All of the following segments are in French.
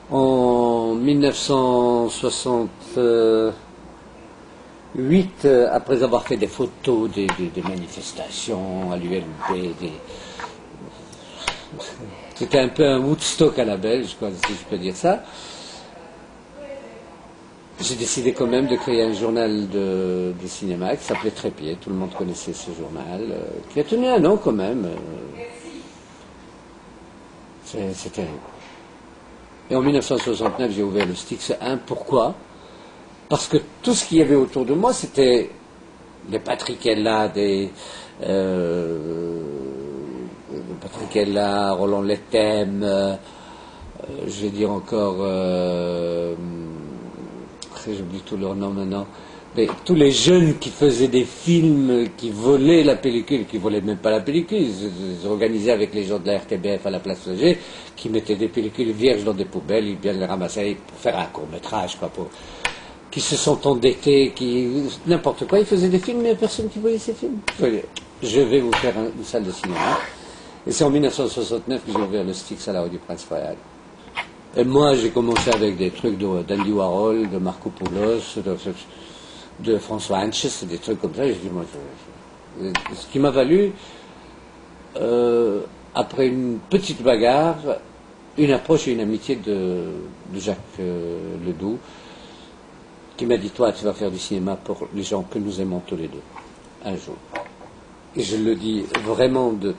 En 1968, après avoir fait des photos des manifestations à l'ULB, c'était un peu un Woodstock à la belge, quoi, si je peux dire ça. J'ai décidé quand même de créer un journal de cinéma qui s'appelait Trépied. Tout le monde connaissait ce journal, qui a tenu un an quand même. C'était. Et en 1969, j'ai ouvert le Styx 1. Pourquoi? Parce que tout ce qu'il y avait autour de moi, c'était des Patrickella, Patrickella, Roland Lethem, je vais dire encore, j'oublie tous leurs noms maintenant, mais tous les jeunes qui faisaient des films, qui volaient la pellicule, qui volaient même pas la pellicule, ils organisaient avec les gens de la RTBF à la place Auger, qui mettaient des pellicules vierges dans des poubelles, ils viennent les ramasser pour faire un court-métrage, quoi, qui se sont endettés, n'importe quoi, ils faisaient des films, mais il n'y a personne qui voyait ces films. Je vais vous faire une salle de cinéma. Et c'est en 1969 que j'ai ouvert le Styx à la rue du Prince-Royal. Et moi, j'ai commencé avec des trucs d'Andy Warhol, de Marco Poulos, de François Hanches, des trucs comme ça. Et je dis, moi, ce qui m'a valu, après une petite bagarre, une approche et une amitié de Jacques Ledoux, qui m'a dit, toi, tu vas faire du cinéma pour les gens que nous aimons tous les deux, un jour. Et je le dis vraiment de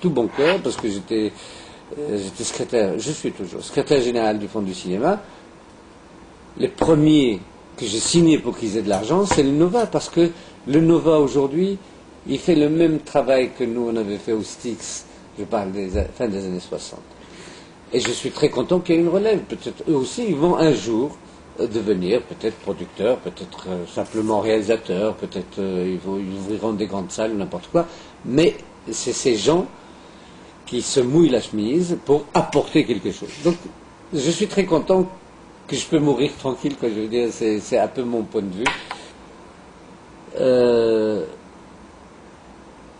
tout bon cœur, parce que j'étais secrétaire, je suis toujours secrétaire général du Fonds du cinéma. Les premiers que j'ai signés pour qu'ils aient de l'argent, c'est le Nova, parce que le Nova aujourd'hui, il fait le même travail que nous on avait fait au Styx, je parle des fin des années 60. Et je suis très content qu'il y ait une relève. Peut-être eux aussi, ils vont un jour devenir peut-être producteurs, peut-être simplement réalisateurs, peut-être ils ouvriront des grandes salles ou n'importe quoi, mais c'est ces gens qui se mouillent la chemise pour apporter quelque chose. Donc, je suis très content que je peux mourir tranquille, quoi, je veux dire, c'est un peu mon point de vue.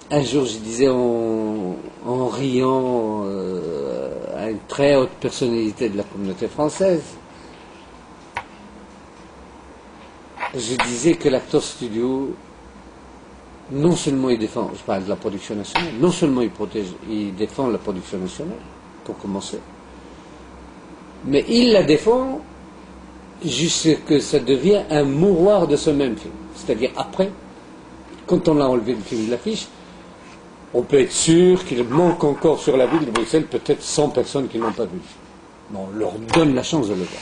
Un jour, je disais en riant à une très haute personnalité de la communauté française, je disais que l'acteur studio, non seulement il défend, je parle de la production nationale, non seulement il défend la production nationale, pour commencer, mais il la défend jusqu'à ce que ça devient un mouroir de ce même film. C'est-à-dire après, quand on a enlevé le film de l'affiche, on peut être sûr qu'il manque encore sur la ville de Bruxelles peut-être 100 personnes qui n'ont pas vu. Bon, on leur donne la chance de le voir.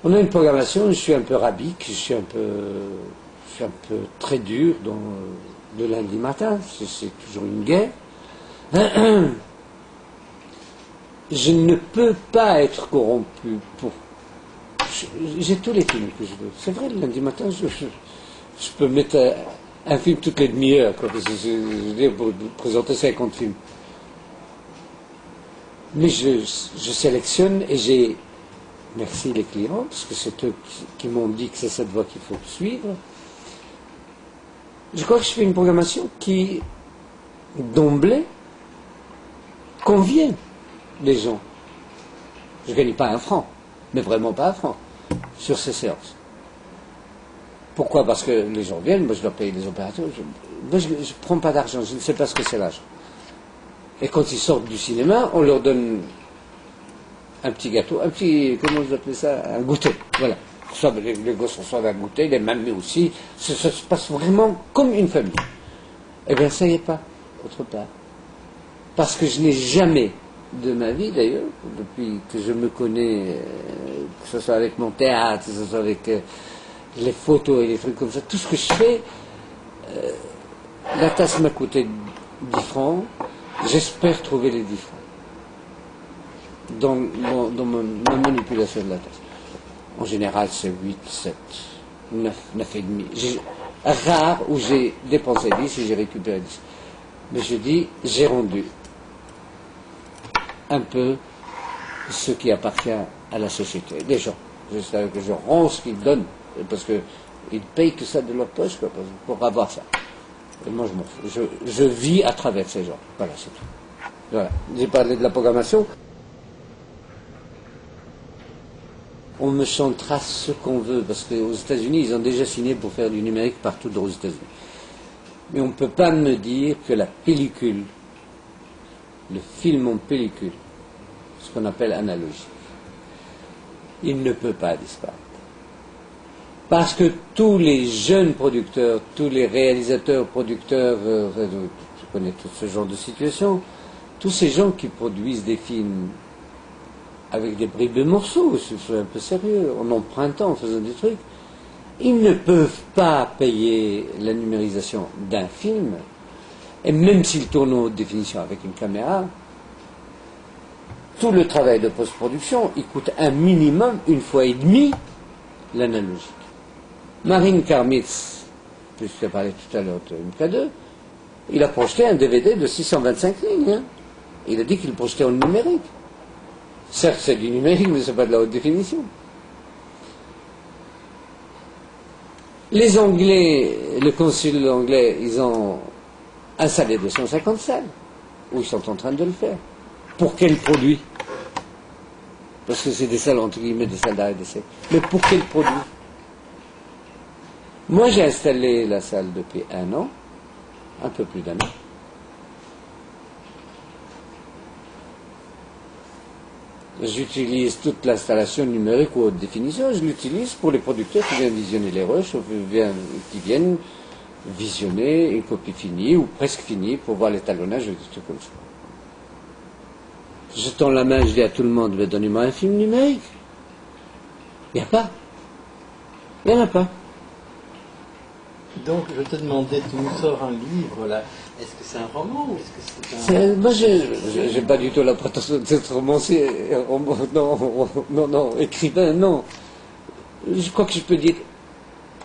On a une programmation, je suis un peu rabique, je suis un peu très dur le lundi matin, c'est toujours une guerre. Je ne peux pas être corrompu j'ai tous les films que je veux. C'est vrai, le lundi matin, je peux mettre un film toutes les demi-heures, parce que je veux dire, pour présenter 50 films. Mais je sélectionne et j'ai... Merci les clients, parce que c'est eux qui m'ont dit que c'est cette voie qu'il faut suivre. Je crois que je fais une programmation qui, d'emblée, convient les gens. Je ne gagne pas un franc, mais vraiment pas un franc, sur ces séances. Pourquoi? Parce que les gens viennent, moi je dois payer les opérateurs, moi je ne prends pas d'argent, je ne sais pas ce que c'est l'argent. Et quand ils sortent du cinéma, on leur donne un petit gâteau, comment vous appelez ça? Un goûter, voilà. Les gosses reçoivent un goûter, les mamies aussi, ça se passe vraiment comme une famille. Eh bien, ça n'y est pas, autre part. Parce que je n'ai jamais, de ma vie d'ailleurs, depuis que je me connais, que ce soit avec mon théâtre, que ce soit avec les photos et les trucs comme ça, tout ce que je fais, la tasse m'a coûté 10 francs, j'espère trouver les 10 francs dans ma manipulation de la tasse. En général, c'est 8, 7, 9, 9,5. Rare où j'ai dépensé 10 et j'ai récupéré 10. Mais je dis, j'ai rendu un peu ce qui appartient à la société, les gens. C'est-à-dire que je rends ce qu'ils donnent, parce qu'ils payent que ça de leur poche, quoi, pour avoir ça. Et moi, je m'en fous. Je vis à travers ces gens. Voilà, c'est tout. Voilà. J'ai parlé de la programmation. on me chantera ce qu'on veut, parce qu'aux États-Unis, ils ont déjà signé pour faire du numérique partout aux États-Unis. Mais on ne peut pas me dire que la pellicule, le film en pellicule, ce qu'on appelle analogique, il ne peut pas disparaître. Parce que tous les jeunes producteurs, tous les réalisateurs, producteurs, je connais tout ce genre de situation, tous ces gens qui produisent des films avec des bribes de morceaux, c'est un peu sérieux, en empruntant, en faisant des trucs, ils ne peuvent pas payer la numérisation d'un film, et même s'ils tournent en haute définition avec une caméra, tout le travail de post-production, il coûte un minimum, 1,5 fois l'analogique. Marine Karmitz, puisqu'il parlait tout à l'heure de MK2, il a projeté un DVD de 625 lignes. Hein. Il a dit qu'il projetait en numérique. Certes, c'est du numérique, mais ce n'est pas de la haute définition. Les Anglais, le consul anglais, ils ont installé 250 salles, où ils sont en train de le faire. Pour quel produit? Parce que c'est des salles, entre guillemets, des salles d'arrêt d'essai. Mais pour quel produit? Moi, j'ai installé la salle depuis 1 an, un peu plus d'1 an. J'utilise toute l'installation numérique ou haute définition, je l'utilise pour les producteurs qui viennent visionner les rushs, ou qui viennent visionner une copie finie ou presque finie pour voir l'étalonnage et des trucs comme ça. Je tends la main, je dis à tout le monde, donnez-moi un film numérique. Il n'y a pas. Il n'y en a pas. Donc, je te demandais, tu nous sors un livre, là. Est-ce que c'est un roman ou est-ce que c'est un... Moi, j'ai pas du tout la prétention d'être romancier. Non, écrivain, non. Je crois que je peux dire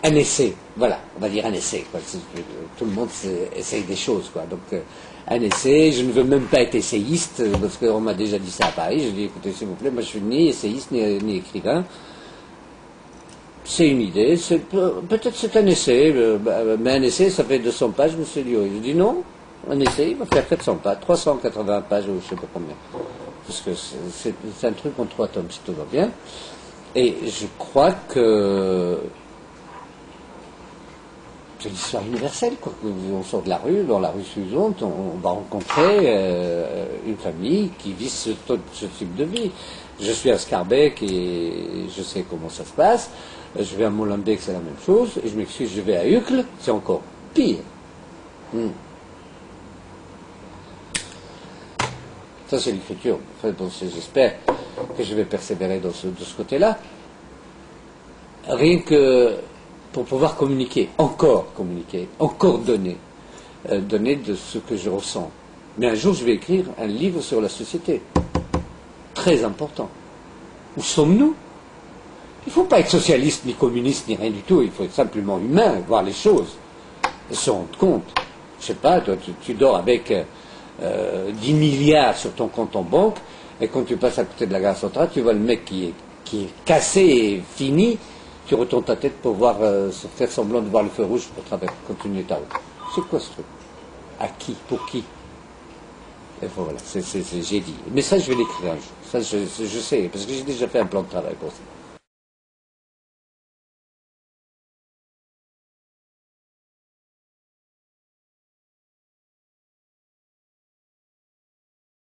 un essai. Voilà, on va dire un essai. Quoi. Tout le monde essaye des choses, quoi. Donc, un essai, je ne veux même pas être essayiste, parce qu'on m'a déjà dit ça à Paris. Je dis, écoutez, s'il vous plaît, moi, je suis ni essayiste, ni écrivain. C'est une idée, peut-être c'est un essai, mais un essai, ça fait 200 pages, monsieur Lio. Je dis non, un essai, il va faire 400 pages, 380 pages, ou je ne sais pas combien. Parce que c'est un truc en 3 tomes, si tout va bien. Et je crois que c'est l'histoire universelle, quoi. On sort de la rue, dans la rue suivante, on va rencontrer une famille qui vit ce type de vie. Je suis à Scarbeck et je sais comment ça se passe. Je vais à Molenbeek, c'est la même chose. Et je m'excuse, je vais à Uccle, c'est encore pire. Ça, c'est l'écriture. Enfin, j'espère que je vais persévérer de ce côté-là. Rien que pour pouvoir communiquer, encore donner de ce que je ressens. Mais un jour, je vais écrire un livre sur la société. Très important. Où sommes-nous? Il ne faut pas être socialiste, ni communiste, ni rien du tout. Il faut être simplement humain, voir les choses, et se rendre compte. Je ne sais pas, toi, tu dors avec 10 milliards sur ton compte en banque, et quand tu passes à côté de la gare centrale, tu vois le mec qui est cassé et fini, tu retournes ta tête pour voir, faire semblant de voir le feu rouge pour continuer ta route. C'est quoi ce truc? À qui? Pour qui? Et voilà, j'ai dit. Mais ça, je vais l'écrire un jour. Ça, je sais, parce que j'ai déjà fait un plan de travail pour ça.